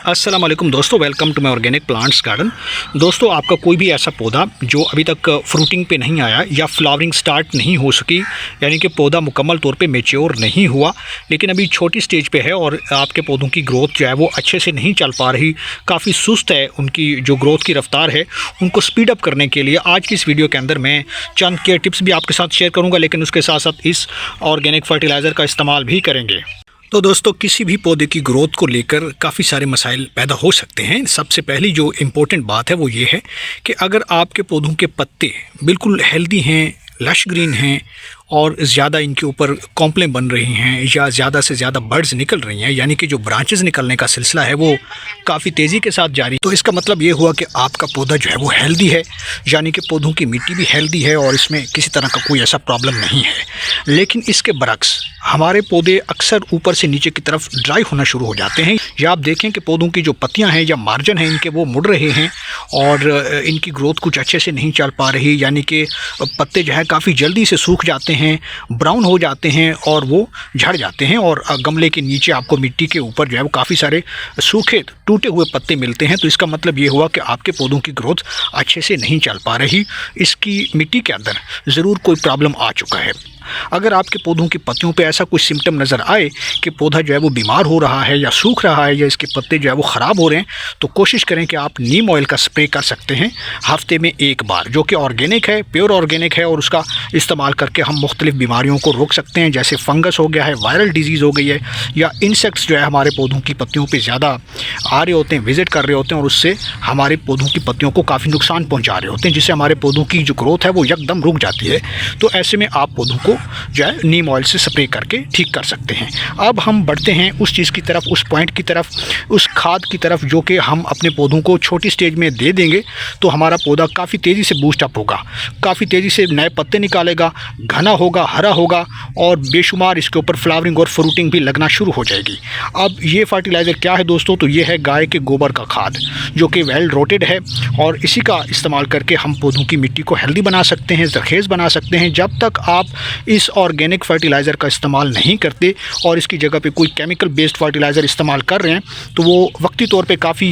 अस्सलाम वालेकुम दोस्तों, welcome to my organic plants garden. दोस्तों, आपका कोई भी ऐसा पौधा जो अभी तक फ्रूटिंग पे नहीं आया या फ्लावरिंग स्टार्ट नहीं हो सकी, यानी कि पौधा मुकम्मल तौर पे मैच्योर नहीं हुआ लेकिन अभी छोटी स्टेज पे है और आपके पौधों की ग्रोथ जो है वो अच्छे से नहीं चल पा रही, काफ़ी सुस्त है उनकी जो ग्रोथ की रफ्तार है, उनको स्पीड अप करने के लिए आज की इस वीडियो के अंदर मैं चंद केयर टिप्स भी आपके साथ शेयर करूँगा, लेकिन उसके साथ साथ इस ऑर्गेनिक फर्टिलाइज़र का इस्तेमाल भी करेंगे। तो दोस्तों, किसी भी पौधे की ग्रोथ को लेकर काफ़ी सारे मसाइल पैदा हो सकते हैं। सबसे पहली जो इम्पोर्टेंट बात है वो ये है कि अगर आपके पौधों के पत्ते बिल्कुल हेल्दी हैं, लश ग्रीन हैं और ज़्यादा इनके ऊपर कॉम्प्लें बन रही हैं या ज़्यादा से ज़्यादा बर्ड्स निकल रही हैं, यानी कि जो ब्रांचेस निकलने का सिलसिला है वो काफ़ी तेज़ी के साथ जारी, तो इसका मतलब ये हुआ कि आपका पौधा जो है वो हेल्दी है, यानी कि पौधों की मिट्टी भी हेल्दी है और इसमें किसी तरह का कोई ऐसा प्रॉब्लम नहीं है। लेकिन इसके बरक्स हमारे पौधे अक्सर ऊपर से नीचे की तरफ ड्राई होना शुरू हो जाते हैं, या आप देखें कि पौधों की जो पत्तियाँ हैं या मार्जिन हैं इनके वो मुड़ रहे हैं और इनकी ग्रोथ कुछ अच्छे से नहीं चल पा रही, यानी कि पत्ते जो है काफ़ी जल्दी से सूख जाते हैं, ब्राउन हो जाते हैं और वो झड़ जाते हैं और गमले के नीचे आपको मिट्टी के ऊपर जो है वो काफ़ी सारे सूखे टूटे हुए पत्ते मिलते हैं। तो इसका मतलब ये हुआ कि आपके पौधों की ग्रोथ अच्छे से नहीं चल पा रही, इसकी मिट्टी के अंदर ज़रूर कोई प्रॉब्लम आ चुका है। अगर आपके पौधों की पत्तियों पे ऐसा कुछ सिम्टम नज़र आए कि पौधा जो है वो बीमार हो रहा है या सूख रहा है या इसके पत्ते जो है वो ख़राब हो रहे हैं, तो कोशिश करें कि आप नीम ऑयल का स्प्रे कर सकते हैं हफ्ते में एक बार, जो कि ऑर्गेनिक है, प्योर ऑर्गेनिक है और उसका इस्तेमाल करके हम मुख्तलिफ बीमारियों को रोक सकते हैं, जैसे फंगस हो गया है, वायरल डिजीज़ हो गई है, या इंसेक्ट्स जो है हमारे पौधों की पत्तियों पर ज़्यादा आ रहे होते हैं, विज़िट कर रहे होते हैं और उससे हमारे पौधों की पत्तियों को काफ़ी नुकसान पहुँचा रहे होते हैं, जिससे हमारे पौधों की जो ग्रोथ है वो यकदम रुक जाती है। तो ऐसे में आप पौधों को जो है नीम ऑयल से स्प्रे करके ठीक कर सकते हैं। अब हम बढ़ते हैं उस चीज़ की तरफ, उस पॉइंट की तरफ, उस खाद की तरफ जो कि हम अपने पौधों को छोटी स्टेज में दे देंगे तो हमारा पौधा काफ़ी तेज़ी से बूस्ट अप होगा, काफ़ी तेज़ी से नए पत्ते निकालेगा, घना होगा, हरा होगा और बेशुमार इसके ऊपर फ्लावरिंग और फ्रूटिंग भी लगना शुरू हो जाएगी। अब ये फर्टिलाइज़र क्या है दोस्तों? तो ये है गाय के गोबर का खाद, जो कि वेल रोटेड है और इसी का इस्तेमाल करके हम पौधों की मिट्टी को हेल्दी बना सकते हैं, ज़रखेज़ बना सकते हैं। जब तक आप इस ऑर्गेनिक फर्टिलाइज़र का इस्तेमाल नहीं करते और इसकी जगह पे कोई केमिकल बेस्ड फर्टिलाइज़र इस्तेमाल कर रहे हैं तो वो वक्ती तौर पे काफ़ी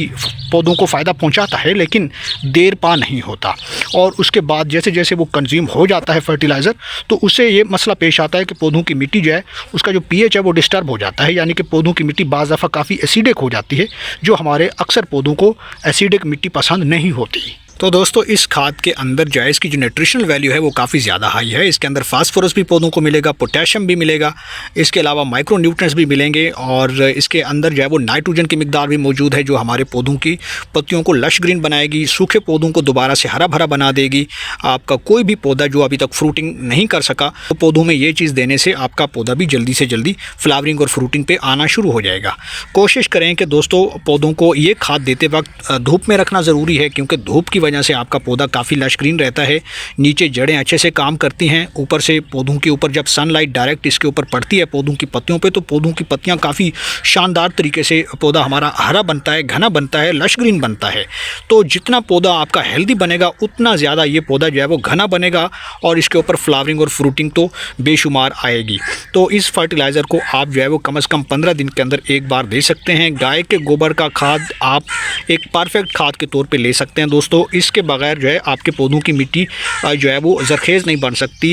पौधों को फ़ायदा पहुंचाता है, लेकिन देर पा नहीं होता और उसके बाद जैसे जैसे वो कंज्यूम हो जाता है फर्टिलाइज़र तो उससे ये मसला पेश आता है कि पौधों की मिट्टी जो है उसका जो पीएच है वो डिस्टर्ब हो जाता है, यानी कि पौधों की मिट्टी बाज़ दफ़ा काफ़ी एसिडिक हो जाती है, जो हमारे अक्सर पौधों को एसिडिक मिट्टी पसंद नहीं होती। तो दोस्तों, इस खाद के अंदर जो है इसकी जो न्यूट्रिशनल वैल्यू है वो काफ़ी ज़्यादा हाई है। इसके अंदर फास्फोरस भी पौधों को मिलेगा, पोटेशियम भी मिलेगा, इसके अलावा माइक्रो न्यूट्रिएंट्स भी मिलेंगे और इसके अंदर जो है वो नाइट्रोजन की मिकदार भी मौजूद है, जो हमारे पौधों की पत्तियों को लश ग्रीन बनाएगी, सूखे पौधों को दोबारा से हरा भरा बना देगी। आपका कोई भी पौधा जो अभी तक फ्रूटिंग नहीं कर सका तो पौधों में ये चीज़ देने से आपका पौधा भी जल्दी से जल्दी फ्लावरिंग और फ्रूटिंग पर आना शुरू हो जाएगा। कोशिश करें कि दोस्तों पौधों को ये खाद देते वक्त धूप में रखना ज़रूरी है, क्योंकि धूप की वजह से आपका पौधा काफ़ी लश ग्रीन रहता है, नीचे जड़ें अच्छे से काम करती हैं, ऊपर से पौधों के ऊपर जब सनलाइट डायरेक्ट इसके ऊपर पड़ती है पौधों की पत्तियों पे तो पौधों की पत्तियां काफ़ी शानदार तरीके से पौधा हमारा हरा बनता है, घना बनता है, लश ग्रीन बनता है। तो जितना पौधा आपका हेल्दी बनेगा उतना ज़्यादा ये पौधा जो है वो घना बनेगा और इसके ऊपर फ्लावरिंग और फ्रूटिंग तो बेशुमार आएगी। तो इस फर्टिलाइज़र को आप जो है वो कम से कम 15 दिन के अंदर एक बार दे सकते हैं। गाय के गोबर का खाद आप एक परफेक्ट खाद के तौर पे ले सकते हैं दोस्तों। इसके बगैर जो है आपके पौधों की मिट्टी जो है वो ज़रखेज़ नहीं बन सकती,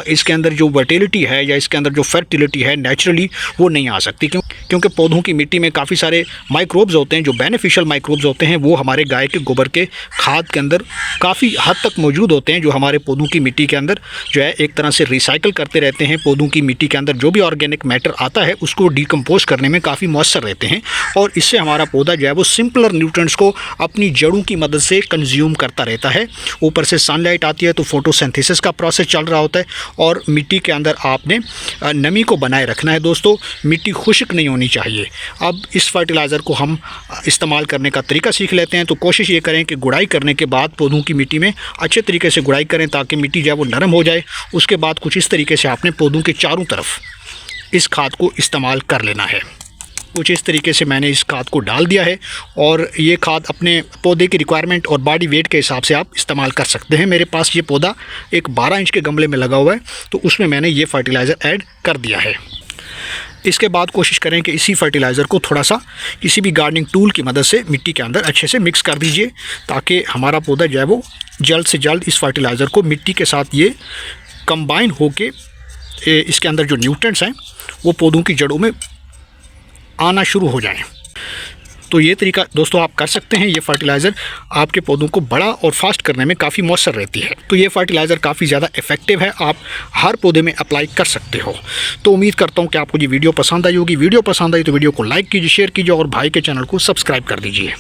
इसके अंदर जो वर्टिलिटी है या इसके अंदर जो फर्टिलिटी है नेचुरली वो नहीं आ सकती, क्योंकि पौधों की मिट्टी में काफ़ी सारे माइक्रोब्स होते हैं, जो बेनिफिशियल माइक्रोब्स होते हैं वो हमारे गाय के गोबर के खाद के अंदर काफ़ी हद तक मौजूद होते हैं, जो हमारे पौधों की मिट्टी के अंदर जो है एक तरह से रिसाइकिल करते रहते हैं। पौधों की मिट्टी के अंदर जो भी ऑर्गेनिक मैटर आता है उसको डिकम्पोज करने में काफ़ी मौसर रहते हैं और इससे हमारा पौधा जो है वो सिंपलर न्यूट्रिएंट्स को अपनी जड़ों की मदद से कंज्यूम करता रहता है। ऊपर से सनलाइट आती है तो फोटोसिंथेसिस का प्रोसेस चल रहा होता है और मिट्टी के अंदर आपने नमी को बनाए रखना है दोस्तों, मिट्टी खुश्क नहीं होनी चाहिए। अब इस फर्टिलाइज़र को हम इस्तेमाल करने का तरीका सीख लेते हैं। तो कोशिश ये करें कि गुड़ाई करने के बाद पौधों की मिट्टी में अच्छे तरीके से गुड़ाई करें ताकि मिट्टी जो है वो नरम हो जाए। उसके बाद कुछ इस तरीके से आपने पौधों के चारों तरफ इस खाद को इस्तेमाल कर लेना है। कुछ इस तरीके से मैंने इस खाद को डाल दिया है और ये खाद अपने पौधे की रिक्वायरमेंट और बॉडी वेट के हिसाब से आप इस्तेमाल कर सकते हैं। मेरे पास ये पौधा एक 12 इंच के गमले में लगा हुआ है तो उसमें मैंने ये फर्टिलाइज़र ऐड कर दिया है। इसके बाद कोशिश करें कि इसी फर्टिलाइज़र को थोड़ा सा किसी भी गार्डनिंग टूल की मदद से मिट्टी के अंदर अच्छे से मिक्स कर दीजिए, ताकि हमारा पौधा जो है वो जल्द से जल्द इस फर्टिलाइज़र को मिट्टी के साथ ये कंबाइन होके इसके अंदर जो न्यूट्रिएंट्स हैं वो पौधों की जड़ों में आना शुरू हो जाएं। तो ये तरीका दोस्तों आप कर सकते हैं। ये फर्टिलाइज़र आपके पौधों को बड़ा और फास्ट करने में काफ़ी मौसर रहती है। तो ये फर्टिलाइज़र काफ़ी ज़्यादा इफेक्टिव है, आप हर पौधे में अप्लाई कर सकते हो। तो उम्मीद करता हूँ कि आपको ये वीडियो पसंद आई होगी। वीडियो पसंद आई तो वीडियो को लाइक कीजिए, शेयर कीजिए और भाई के चैनल को सब्सक्राइब कर दीजिए।